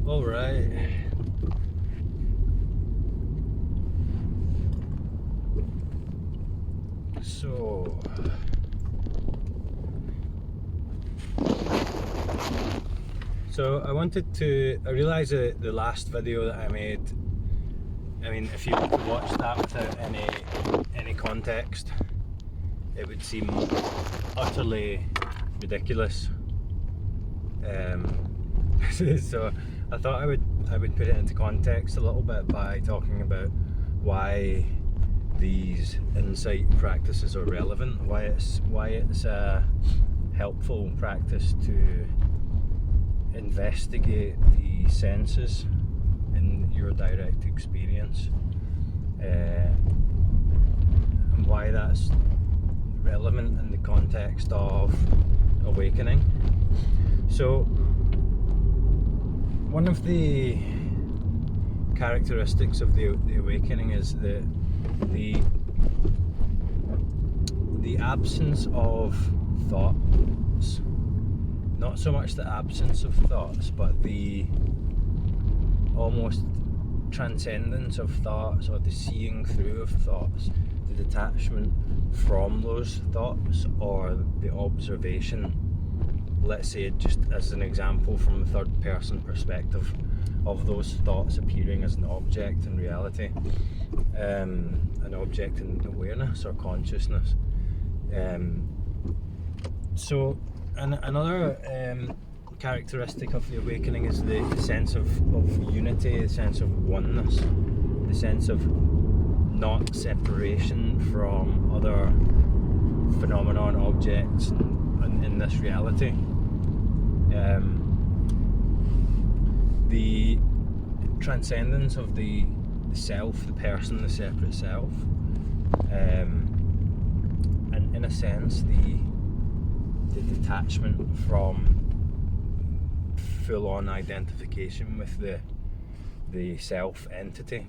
All right. So I realised that the last video that I made, I mean, if you were to watch that without any context, it would seem utterly ridiculous. So I thought I would put it into context a little bit by talking about why these insight practices are relevant, why it's a helpful practice to investigate the senses in your direct experience, and why that's relevant in the context of awakening. So one of the characteristics of the awakening is the absence of thoughts. Not so much the absence of thoughts, but the almost transcendence of thoughts, or the seeing through of thoughts, the detachment from those thoughts, or the observation, let's say just as an example from a third person perspective, of those thoughts appearing as an object in reality, an object in awareness or consciousness. So another characteristic of the awakening is the sense of unity, the sense of oneness, the sense of not separation from other phenomenon, objects in this reality. The transcendence of the self, the person, the separate self, and in a sense the detachment from full-on identification with the self entity.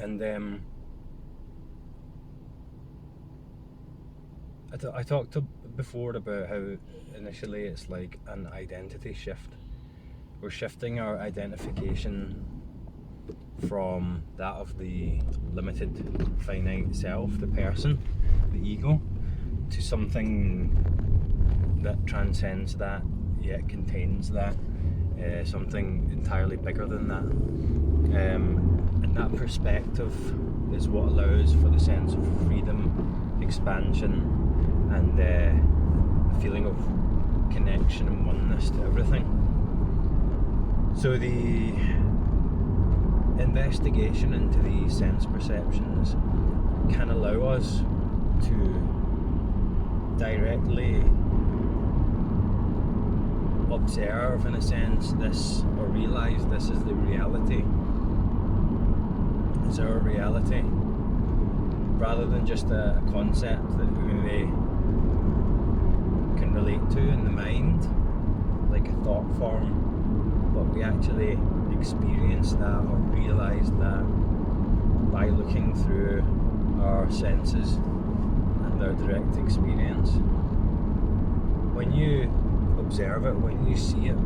And I talked before about how initially it's like an identity shift. We're shifting our identification from that of the limited, finite self, the person, the ego, to something that transcends that, yet contains that, something entirely bigger than that. And that perspective is what allows for the sense of freedom, expansion, and a feeling of connection and oneness to everything. So the investigation into these sense perceptions can allow us to directly observe, in a sense, this, or realise this is the reality, is our reality, rather than just a concept that we maybe can relate to in the mind, like a thought form, but we actually experience that or realise that by looking through our senses and our direct experience. When you observe it, when you see it,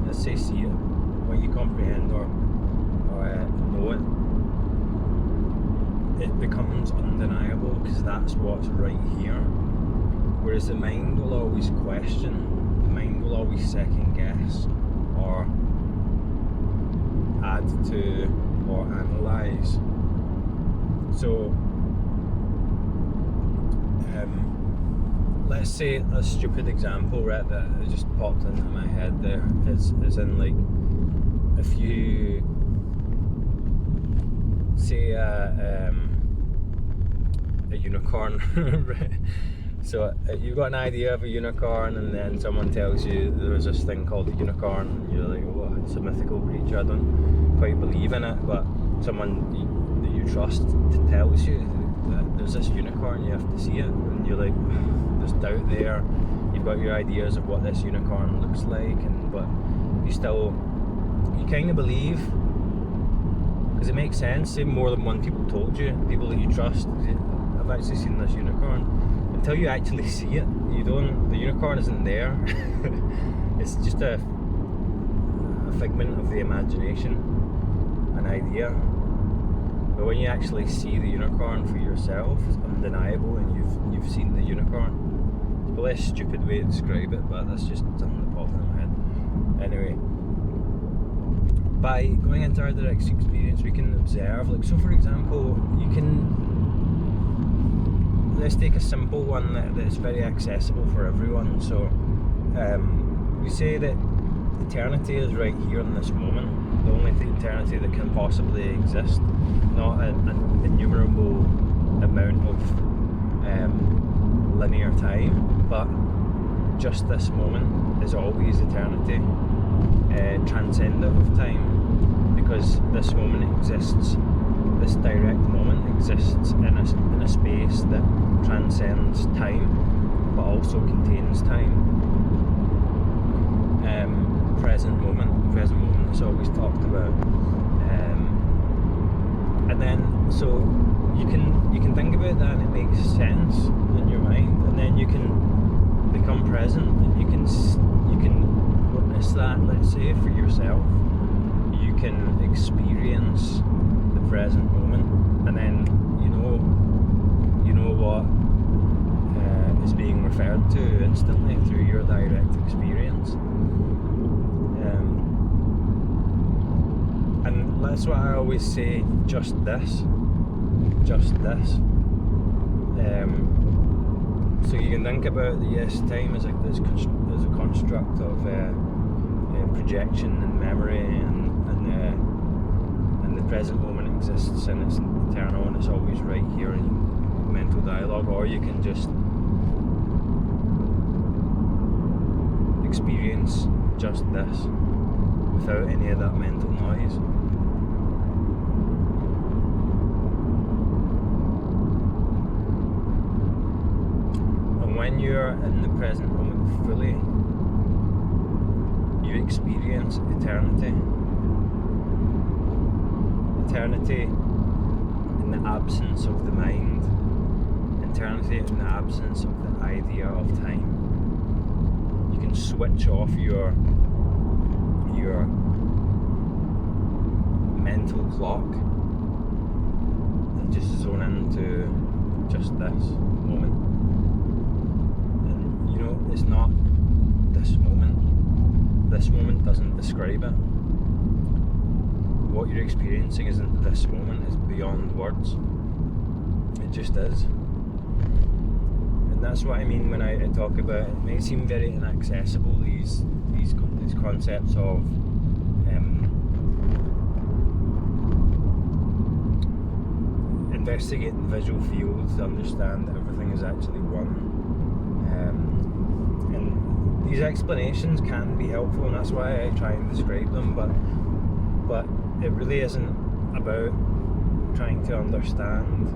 let's say see it, when you comprehend or know it, it becomes undeniable because that's what's right here. Whereas the mind will always question, the mind will always second guess or add to or analyse. So let's say a stupid example, right, that just popped into my head there is in, like, if you say a unicorn, right? So you've got an idea of a unicorn, and then someone tells you there's this thing called a unicorn, and you're like, oh, it's a mythical creature, I don't quite believe in it, but someone that you trust tells you that there's this unicorn, you have to see it, and you're like, there's doubt there, you've got your ideas of what this unicorn looks like, but you kind of believe, because it makes sense. Say more than one people told you, people that you trust. I've actually seen this unicorn. Until you actually see it, the unicorn isn't there. It's just a figment of the imagination, an idea. But when you actually see the unicorn for yourself, it's undeniable, and you've seen the unicorn. It's probably a stupid way to describe it, but that's just something that popped in my head. Anyway, by going into our direct experience, we can observe. Like, so for example, let's take a simple one that's very accessible for everyone. So we say that eternity is right here in this moment, the only eternity that can possibly exist, not an innumerable amount of linear time, but just this moment is always eternity, transcendent of time, because this moment exists, this direct moment exists in a space that transcends time but also contains time. Present moment is always talked about, and then so you can think about that and it makes sense in your mind, and then you can become present and you can witness that, let's say, for yourself. You can experience the present moment, and then you know what is being referred to instantly through your direct experience. And that's what I always say, just this. So you can think about time as a construct of projection and memory, and the present moment exists and it's eternal and it's always right here in mental dialogue. Or you can just experience just this without any of that mental noise. And when you're in the present moment fully, you experience eternity. Eternity in the absence of the mind. Eternity in the absence of the idea of time. You can switch off your mental clock and just zone into just this moment. And it's not this moment. This moment doesn't describe it. What you're experiencing isn't this moment, it's beyond words. It just is. And that's what I mean when I talk about, it may seem very inaccessible, these concepts of investigating visual fields to understand that everything is actually one. And these explanations can be helpful, and that's why I try and describe them, but it really isn't about trying to understand,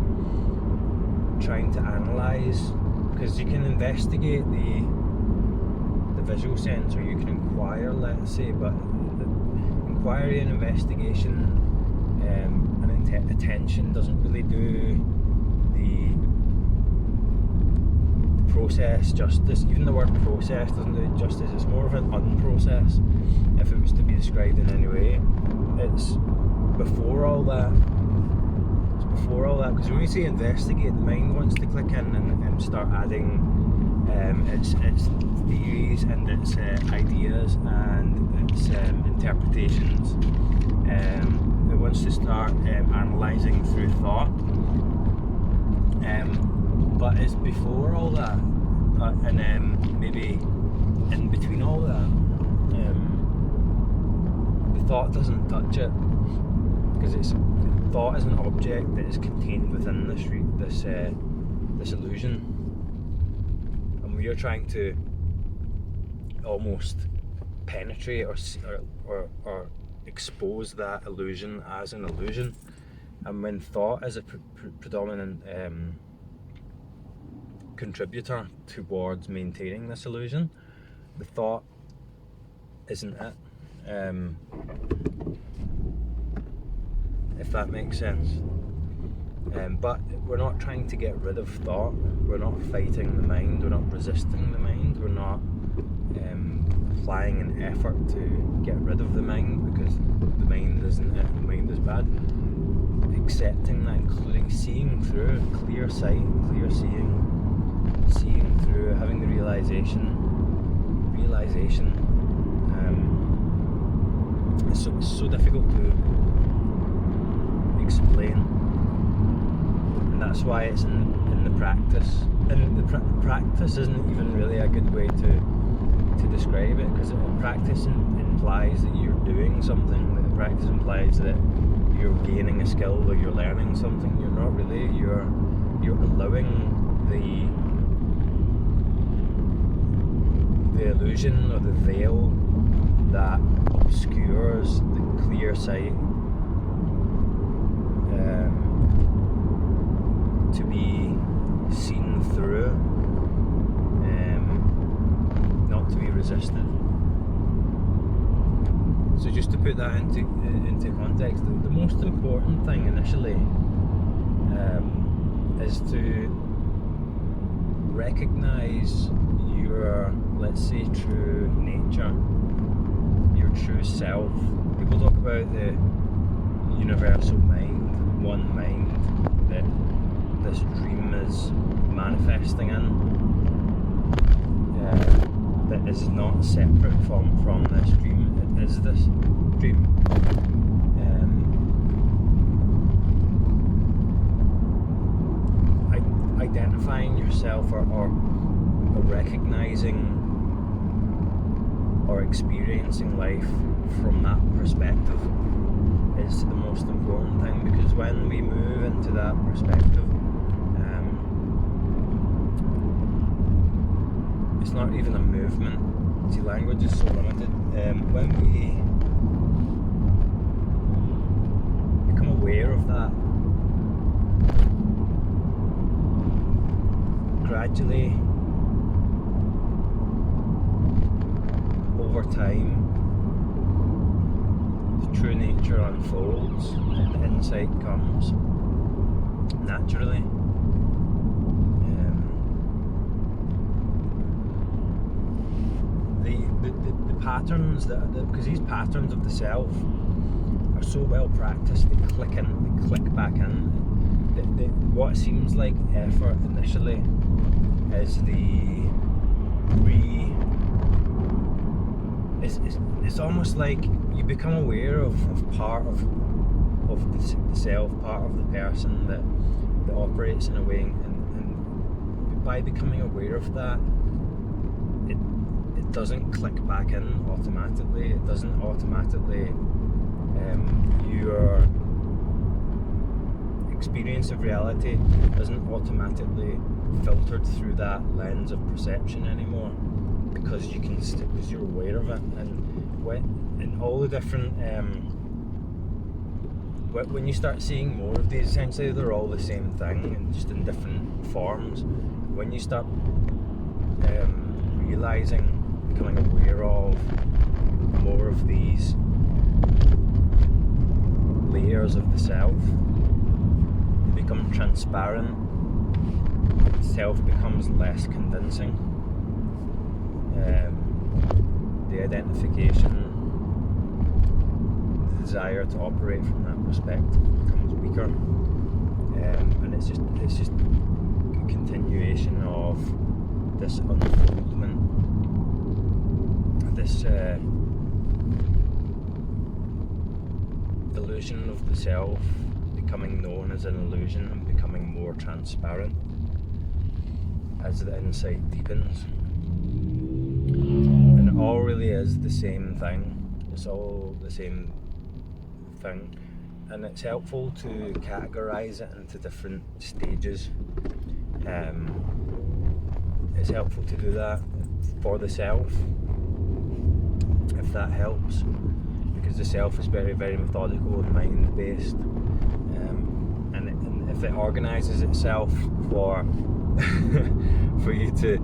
trying to analyse, because you can investigate the visual sense, or you can inquire, let's say, but inquiry and investigation and attention doesn't really do the process justice. Even the word process doesn't do it justice. It's more of an unprocess, if it was to be described in any way. It's before all that. Because when we say investigate, the mind wants to click in and start adding its theories and its ideas and its interpretations. It wants to start analysing through thought. But it's before all that, and maybe in between all that. The thought doesn't touch it, because thought is an object that is contained within this illusion, and we are trying to almost penetrate or expose that illusion as an illusion. And when thought is a predominant contributor towards maintaining this illusion, the thought isn't it. if that makes sense. But we're not trying to get rid of thought, we're not fighting the mind, we're not resisting the mind, we're not applying an effort to get rid of the mind, because the mind isn't it, the mind is bad. Accepting that, including seeing through, clear sight, clear seeing through, having the realization. It's so difficult to explain, and that's why it's in the practice. And the practice isn't even really a good way to describe it, because practice implies that you're doing something. The practice implies that you're gaining a skill or you're learning something. You're not really. You're allowing the illusion or the veil that obscures the clear sight to be seen through, not to be resisted. So just to put that into context, the most important thing initially is to recognize your, let's say, true nature, your true self. People talk about the universal mind, one mind that this dream is manifesting in, that is not separate from this dream. It is this dream. Identifying yourself or recognizing or experiencing life from that perspective is the most important thing, because when we move into that perspective, it's not even a movement. See, language is so limited. When we become aware of that, gradually, over time, the true nature unfolds and the insight comes naturally. The patterns because these patterns of the self are so well practiced, they click back in. What seems like effort initially is it's almost like you become aware of part of the self, part of the person that operates in a way, and by becoming aware of that, it doesn't click back in automatically. It doesn't automatically your experience of reality isn't automatically filtered through that lens of perception anymore, because you're aware of it. And in all the different when you start seeing more of these, essentially they're all the same thing and just in different forms. When you start realizing, becoming aware of more of these layers of the self, they become transparent. Self becomes less convincing. The identification, the desire to operate from that perspective becomes weaker, and it's just a continuation of this unfoldment, this illusion of the self becoming known as an illusion and becoming more transparent as the insight deepens. And it all really is the same thing. It's all the same thing, and it's helpful to categorize it into different stages. It's helpful to do that for the self, if that helps, because the self is very, very methodical and mind-based, and if it organizes itself for for you to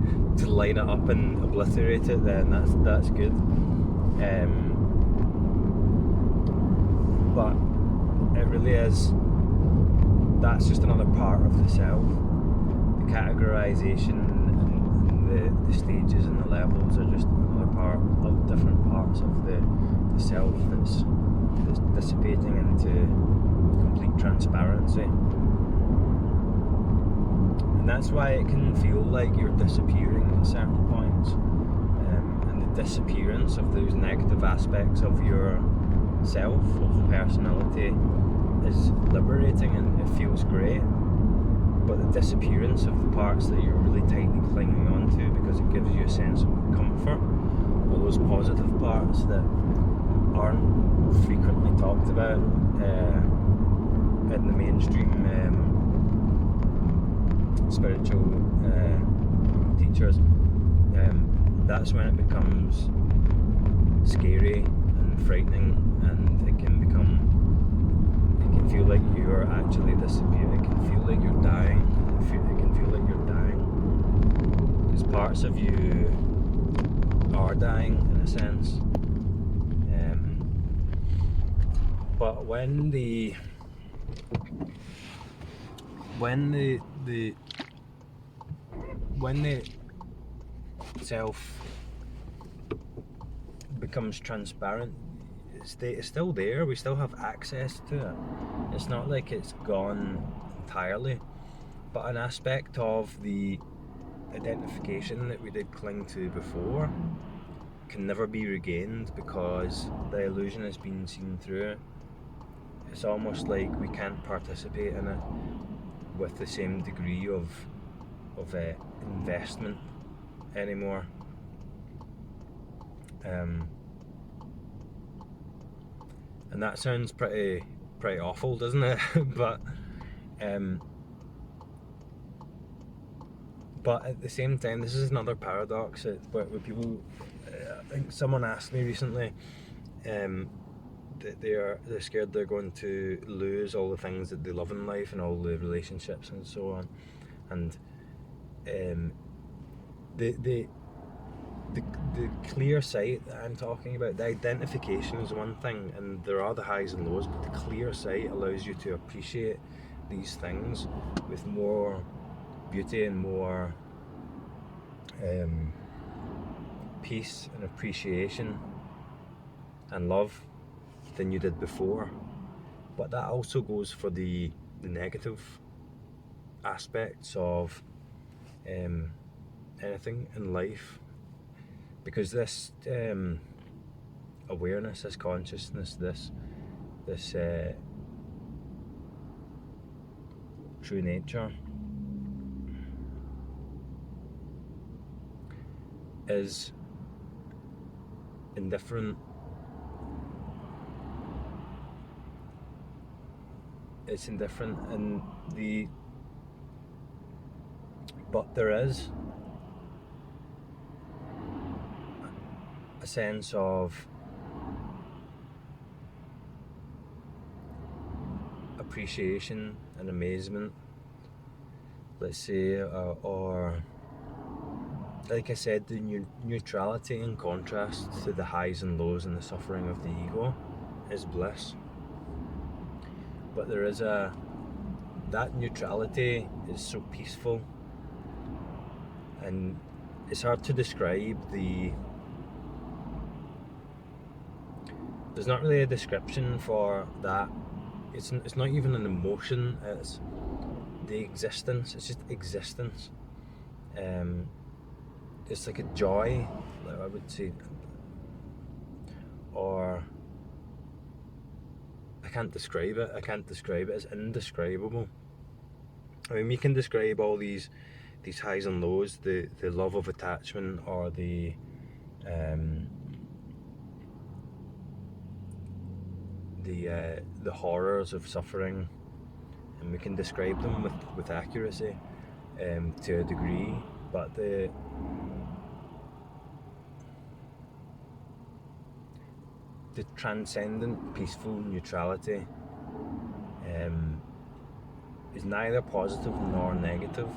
line it up and obliterate it, then that's good. But it really is. That's just another part of the self. The categorization and the stages and the levels are just another part of different parts of the self that's dissipating into complete transparency. And that's why it can feel like you're disappearing at certain points. And the disappearance of those negative aspects of your self, of the personality, is liberating and it feels great. But the disappearance of the parts that you're really tightly clinging onto because it gives you a sense of comfort, or those positive parts that aren't frequently talked about in the mainstream spiritual teachers, that's when it becomes scary and frightening, and it can feel like you're actually disappearing. It can feel like you're dying. It can feel like you're dying because parts of you are dying in a sense. But when the self becomes transparent, it's still there. We still have access to it. It's not like it's gone entirely, but an aspect of the identification that we did cling to before can never be regained because the illusion has been seen through it. It's almost like we can't participate in it with the same degree of investment anymore. And that sounds pretty awful, doesn't it? but at the same time, this is another paradox where people. I think someone asked me recently that they're scared they're going to lose all the things that they love in life and all the relationships and so on, and the clear sight that I'm talking about, the identification is one thing, and there are the highs and lows, but the clear sight allows you to appreciate these things with more beauty and more peace and appreciation and love than you did before. But that also goes for the negative aspects of anything in life, because this awareness, this consciousness, this true nature is indifferent. It's indifferent, and but there is a sense of appreciation and amazement, let's say, or like I said, the neutrality in contrast to the highs and lows and the suffering of the ego is bliss. But there is that neutrality is so peaceful, and it's hard to describe there's not really a description for that. It's not even an emotion, it's the existence, it's just existence. It's like a joy, I would say, or I can't describe it. It's indescribable. I mean, we can describe all these highs and lows, the love of attachment, or the horrors of suffering, and we can describe them with accuracy to a degree, but the transcendent peaceful neutrality is neither positive nor negative.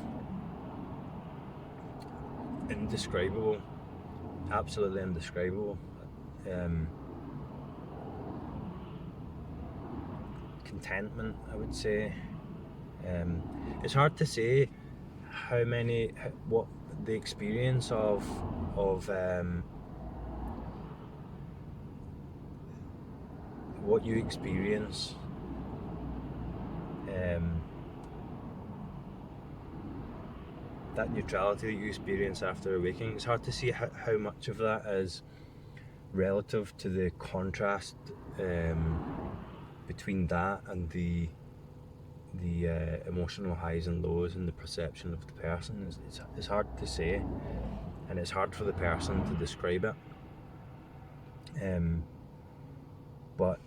Indescribable, absolutely indescribable. Can contentment, I would say. It's hard to say what the experience of what you experience that neutrality that you experience after awakening. It's hard to see how much of that is relative to the contrast between that and the emotional highs and lows and the perception of the person. It's hard to say, and it's hard for the person to describe it. But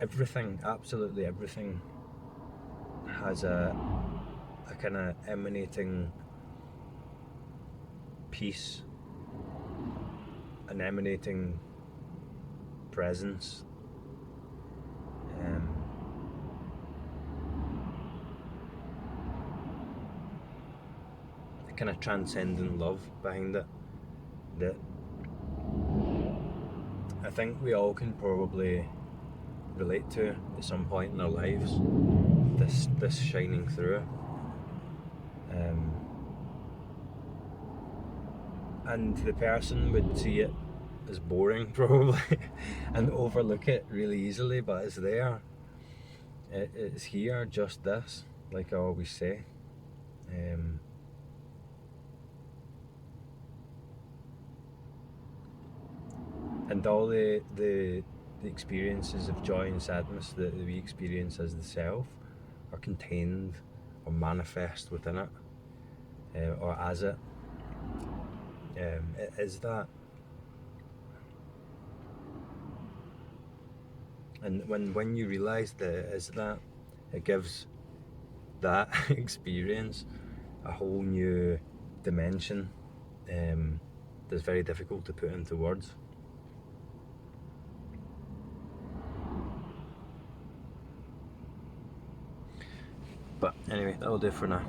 everything, absolutely everything, has a kind of emanating peace, an emanating presence, a kind of transcendent love behind it that I think we all can probably relate to at some point in our lives. This shining through, and the person would see it as boring probably and overlook it really easily, but it's there. It's here, just this, like I always say. And all the experiences of joy and sadness that we experience as the self are contained or manifest within it, or as it. It is that. And when you realise that it is that, it gives that experience a whole new dimension that's very difficult to put into words. But anyway, that'll do for now.